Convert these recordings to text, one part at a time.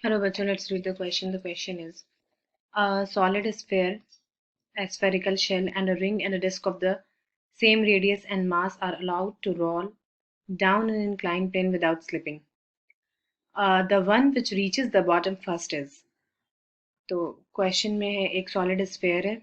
Hello, bachcho. Let's read the question. The question is: a solid sphere, a spherical shell, and a ring and a disk of the same radius and mass are allowed to roll down an inclined plane without slipping. The one which reaches the bottom first is. तो question में है एक solid sphere है,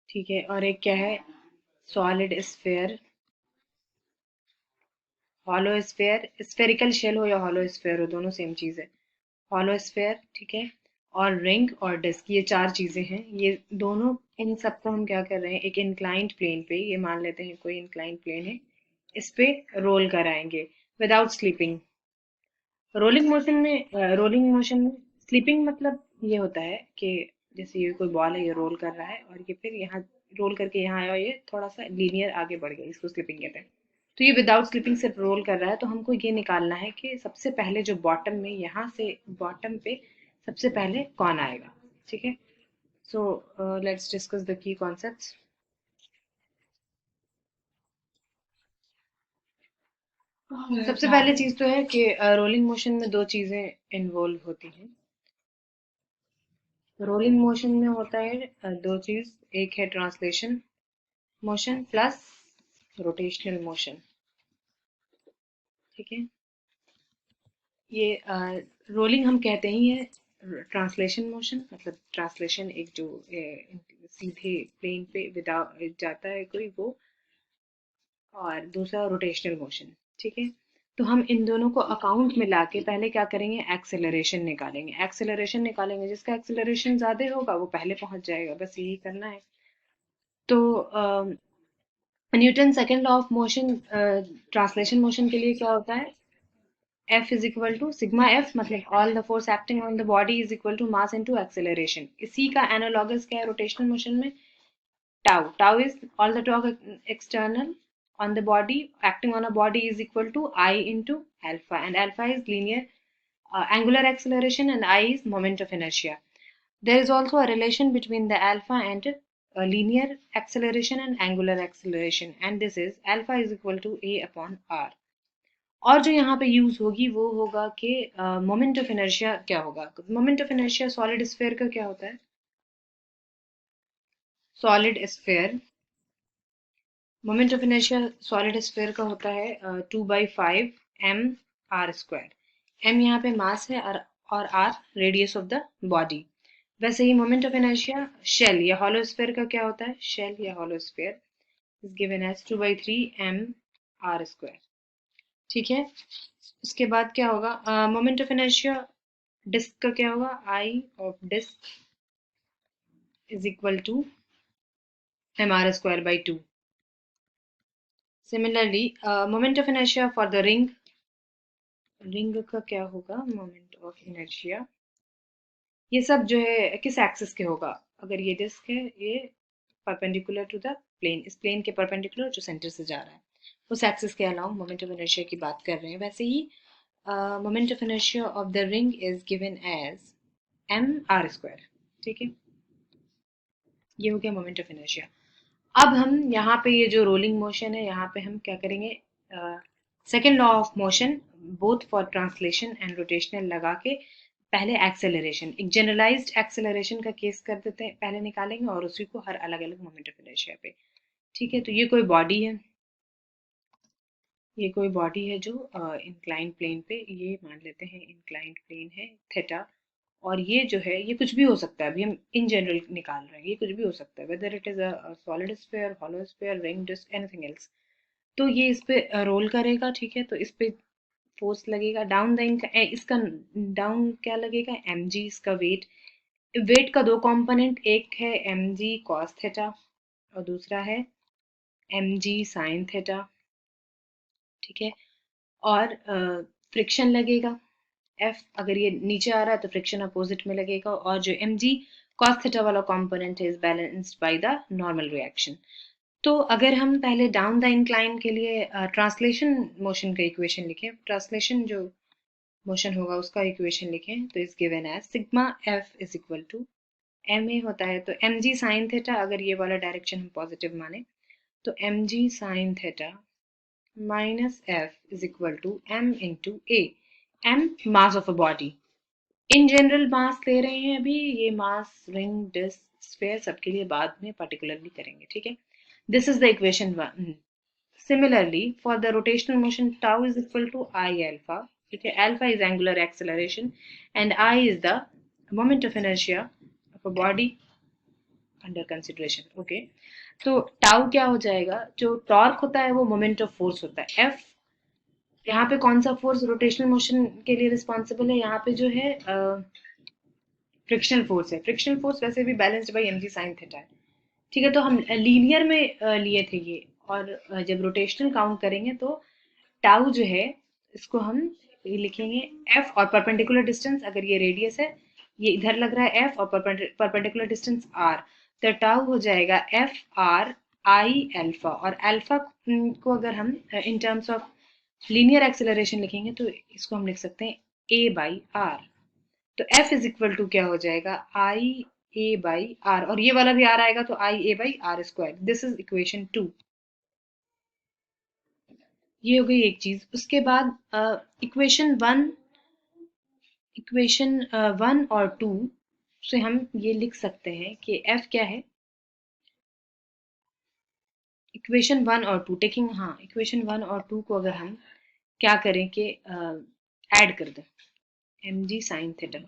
ठीक है, और एक क्या है, solid sphere, hollow sphere, spherical shell हो या हॉलो स्फेयर हो दोनों सेम चीज़ है। हॉलो स्फेयर, ठीक है, और रिंग और डिस्क, ये चार चीज़ें हैं। ये दोनों, इन सबको हम क्या कर रहे हैं, एक इंक्लाइंड प्लेन पे, ये मान लेते हैं कोई इंक्लाइंड प्लेन है, इस पे रोल कराएंगे विदाउट स्लीपिंग। रोलिंग मोशन में स्लीपिंग मतलब ये होता है कि जैसे ये कोई बॉल है, ये रोल कर रहा है और ये फिर यहाँ रोल करके यहाँ आया और ये थोड़ा सा लीनियर आगे बढ़ गया, इसको स्लीपिंग कहते हैं। तो ये विदाउट स्लीपिंग सिर्फ रोल कर रहा है, तो हमको ये निकालना है कि सबसे पहले जो बॉटम में, यहाँ से बॉटम पे सबसे पहले कौन आएगा, ठीक है। So let's discuss the key concepts. सबसे पहले चीज तो है कि रोलिंग मोशन में दो चीजें इन्वॉल्व होती हैं। रोलिंग मोशन में होता है दो चीज, एक है translation motion plus rotational motion, ठीक है। ये रोलिंग हम कहते ही है ट्रांसलेशन मोशन, मतलब ट्रांसलेशन एक जो सीधे प्लेन पे विदाउट जाता है कोई वो, और दूसरा रोटेशनल मोशन, ठीक है। तो हम इन दोनों को अकाउंट में लाके पहले क्या करेंगे, एक्सेलरेशन निकालेंगे। एक्सेलरेशन निकालेंगे, जिसका एक्सेलरेशन ज्यादा होगा वो पहले पहुंच जाएगा, बस यही करना है। तो Newton second law of motion translation motion के लिए क्या होता है, F is equal to sigma F, मतलब all the force acting on the body is equal to mass into acceleration। इसी का एनालॉगस क्या है रोटेशनल मोशन में, tau is all the torque external on the body acting on a body is equal to I into alpha, and alpha is linear angular acceleration and I is moment of inertia. There is also a relation between the alpha and linear acceleration and angular acceleration, and this is alpha is equal to A upon R। और जो यहाँ पे use होगी वो होगा कि moment of inertia क्या होगा। Moment of inertia solid sphere का क्या होता है, solid sphere, moment of inertia solid sphere का होता है 2/5 m r स्क्वायर। m यहाँ पे मास है और r radius of the body. वैसे ही मोमेंट ऑफ इनर्शिया शेल या हॉलो स्फेयर का क्या होता है, शेल या hollow sphere is given as 2/3 m r square, ठीक है। उसके बाद क्या होगा, मोमेंट ऑफ इनर्शिया डिस्क का क्या होगा, I of disc is equal to mr² by 2। Similarly moment of inertia for the ring, ring का क्या होगा, मोमेंट ऑफ इनर्शिया, ये सब जो है किस एक्सिस के होगा, अगर ये डिस्क है ये परपेंडिकुलर टू द प्लेन, इस प्लेन के परपेंडिकुलर जो सेंटर से जा रहा है उस एक्सिस के अलाउ मोमेंट ऑफ इनर्शिया की बात कर रहे हैं। वैसे ही moment of inertia of the ring is given as mr², ठीक है। ये हो गया मोमेंट ऑफ इनर्शिया। अब हम यहाँ पे ये जो रोलिंग मोशन है यहाँ पे हम क्या करेंगे, second law of motion both for translation and rotational लगा के पहले एक्सेलरेशन, एक जनरलाइज्ड एक्सेलरेशन का केस कर देते हैं, पहले निकालेंगे और उसी को हर अलग अलग मोमेंट ऑफ इनर्शिया पे, ठीक है। तो ये कोई बॉडी है, ये कोई बॉडी है जो इंक्लाइंड प्लेन पे, ये मान लेते हैं इंक्लाइंड प्लेन है थीटा, और ये जो है ये कुछ भी हो सकता है, अभी हम इन जनरल निकाल रहे हैं, ये कुछ भी हो सकता है, whether it is a solid sphere, hollow sphere, ring, disc, anything else. तो ये इस पे रोल करेगा, ठीक है। तो इस पे फोर्स लगेगा डाउन द, इसका डाउन क्या लगेगा, एम जी इसका वेट। वेट का दो कंपोनेंट, एक है एम जी कॉस थीटा और दूसरा है एम जी साइन थीटा, ठीक है। और फ्रिक्शन लगेगा एफ, अगर ये नीचे आ रहा है तो फ्रिक्शन अपोजिट में लगेगा, और जो एम जी कॉस थीटा वाला कंपोनेंट है is balanced by the normal reaction. तो अगर हम पहले डाउन द इंक्लाइन के लिए ट्रांसलेशन मोशन का इक्वेशन लिखें, ट्रांसलेशन जो मोशन होगा उसका इक्वेशन लिखें, तो is given as sigma F is equal to M A होता है तो एम जी साइन थीटा, अगर ये वाला डायरेक्शन हम पॉजिटिव माने तो M G sine theta minus F is equal to M into A. m mass of a body. In general mass ले रहे हैं अभी, ये मास रिंग डिस्क स्फीयर सबके लिए बाद में पर्टिकुलरली करेंगे, ठीक है। This is the equation 1। Similarly, for the rotational motion, tau is equal to I alpha. Okay, alpha is angular acceleration, and I is the moment of inertia of a body under consideration. Okay, तो tau क्या हो जाएगा? जो torque होता है वो moment of force होता है F। यहाँ पे कौन सा फोर्स रोटेशनल मोशन के लिए रिस्पॉन्सिबल है? यहाँ पे जो है फ्रिक्शनल फोर्स है। फ्रिक्शनल फोर्स वैसे भी balanced by mg sin theta है, ठीक है। तो हम लीनियर में लिए थे ये, और जब रोटेशनल काउंट करेंगे तो टाउ जो है इसको हम ये लिखेंगे एफ, और परपेंडिकुलर डिस्टेंस अगर ये रेडियस है, ये इधर लग रहा है एफ, और परपेंडिकुलर डिस्टेंस आर, तो टाउ हो जाएगा एफ आर आई अल्फा। और अल्फा को अगर हम in terms of linear acceleration लिखेंगे तो इसको हम लिख सकते हैं ए बाई आर। तो एफ इज इक्वल टू क्या हो जाएगा? आई ए बाई आर, और ये वाला भी आर आएगा तो I A by R square. This is equation 2। ये हो गई एक चीज। उसके बाद इक्वेशन 1 और 2 से हम ये लिख सकते हैं कि एफ क्या है। इक्वेशन 1 और 2 टेकिंग, हाँ, इक्वेशन 1 और 2 को अगर हम क्या करें कि ऐड कर दें, M G sine theta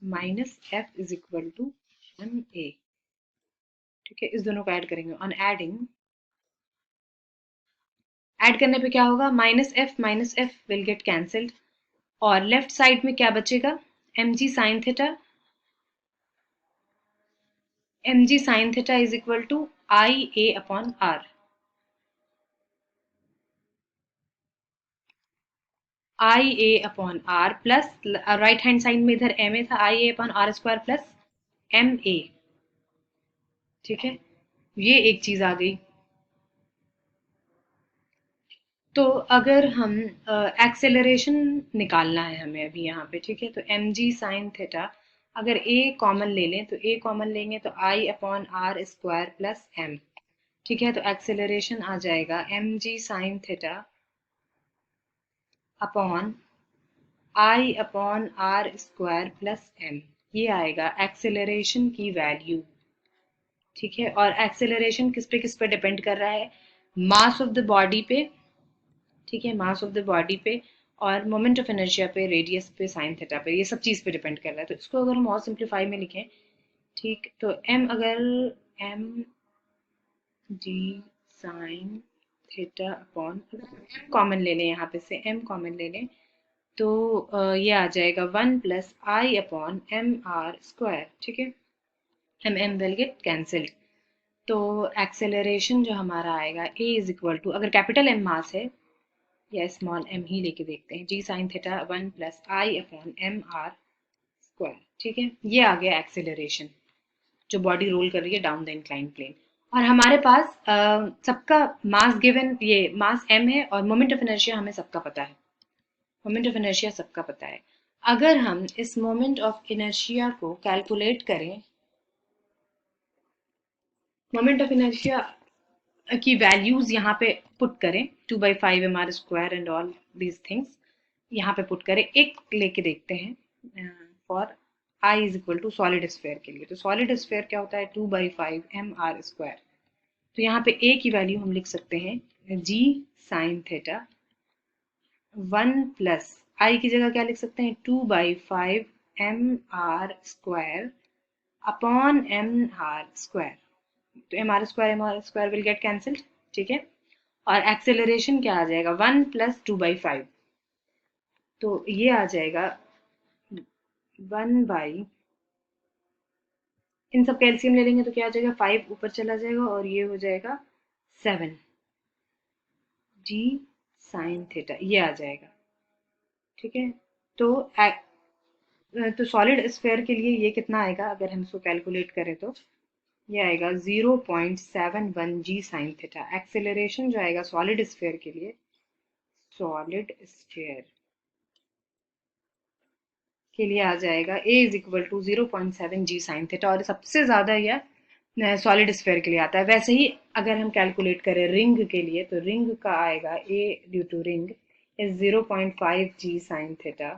minus F is equal to M A, ठीक है। इस दोनों को ऐड करेंगे। ऑन एडिंग, ऐड करने पे क्या होगा? Minus F will get cancelled, और लेफ्ट साइड में क्या बचेगा? M G sine theta, M G sine theta is equal to I A upon R. I A upon R plus right hand side में इधर एम ए था, I A upon R square plus M A, ठीक है। ये एक चीज आ गई। तो अगर हम एक्सेलरेशन निकालना है हमें अभी यहाँ पे, ठीक है, तो एम जी साइन थीटा अगर ए कॉमन ले लें, तो ए कॉमन लेंगे तो I upon R square plus M, ठीक है। तो एक्सेलरेशन आ जाएगा M G sine theta upon I upon R square plus M. ये आएगा एक्सेलरेशन की वैल्यू, ठीक है। और एक्सेलरेशन किस पे डिपेंड कर रहा है? मास ऑफ द बॉडी पे, ठीक है, मास ऑफ द बॉडी पे, और मोमेंट ऑफ इनर्शिया पे, रेडियस पे, साइन थीटा पे, ये सब चीज़ पे डिपेंड कर रहा है। तो इसको अगर हम और सिंप्लीफाई में लिखें, ठीक, तो एम अगर M G sine theta upon, M common ले लें, यहाँ पे से एम कॉमन ले लें, तो ये आ जाएगा 1 + I upon M R square, ठीक है। M will get cancelled. तो एक्सेलरेशन जो हमारा आएगा ए इज इक्वल टू, अगर कैपिटल एम मास है या स्मॉल एम ही लेके देखते हैं, G sine theta 1 + I upon M R square, ठीक है। ये आ गया एक्सेलरेशन जो बॉडी रोल कर रही है डाउन द इंक्लाइन प्लेन। और हमारे पास सबका मास गिवन, ये मास एम है, और मोमेंट ऑफ इनर्शिया हमें सबका पता है। मोमेंट ऑफ इनर्शिया सबका पता है। अगर हम इस मोमेंट ऑफ इनर्शिया को कैलकुलेट करें, मोमेंट ऑफ इनर्शिया की वैल्यूज यहाँ पे पुट करें, 2/5 M R square and all these things यहाँ पे पुट करें। एक लेके देखते हैं for I is equal to solid sphere के लिए। तो सॉलिड स्फेयर क्या होता है? 2/5 एम आर स्क्वायर। तो यहाँ पे ए की वैल्यू हम लिख सकते हैं जी साइन थीटा 1 + I की जगह क्या लिख सकते हैं? 2/5 M R square upon M R square. तो M R square will get cancelled, ठीक है। और एक्सेलरेशन क्या आ जाएगा? 1 + 2/5, तो ये आ जाएगा 1 इन सब कैल्शियम ले लेंगे तो क्या आ जाएगा? 5 ऊपर चला जाएगा, और ये हो जाएगा 7 जी साइन थीटा, ये आ जाएगा, ठीक है। तो तो सॉलिड स्फेयर के लिए ये कितना आएगा अगर हम इसको कैलकुलेट करें? तो ये आएगा 0.71 जी साइन थीटा। एक्सेलरेशन जो आएगा सॉलिड स्फेयर के लिए, सॉलिड स्फेयर के लिए आ जाएगा A is equal to 0.7 G sine theta, और सबसे ज़्यादा यह सॉलिड स्फेयर के लिए आता है। वैसे ही अगर हम कैलकुलेट करें रिंग के लिए, तो रिंग का आएगा A due to ring is 0.5 G sine theta.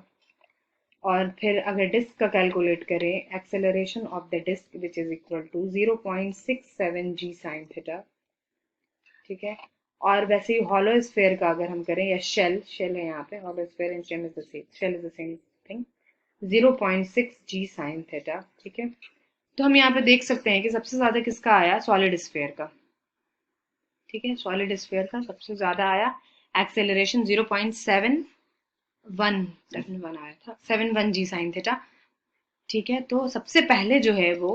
और फिर अगर डिस्क का कैलकुलेट करें, acceleration of the disc which is equal to 0.67 G sine theta. ठीक है। और वैसे ही हॉलो स्फेयर का अगर हम करें, या शेल शेल है यहाँ पे, hollow sphere and shell is the same, shell is the same thing, 0.6 G sine theta. ठीक है। तो हम यहाँ पे देख सकते हैं कि सबसे ज्यादा किसका आया, सॉलिड स्फेयर का। ठीक है, सॉलिड स्फेयर का सबसे ज्यादा आया, एक्सेलरेशन 0.71 आया था, 71 जी साइन थीटा। ठीक है, तो सबसे पहले जो है वो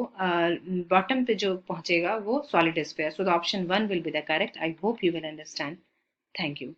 बॉटम पे जो पहुंचेगा वो solid sphere. So the option 1 will be the correct. I hope you will understand. Thank you.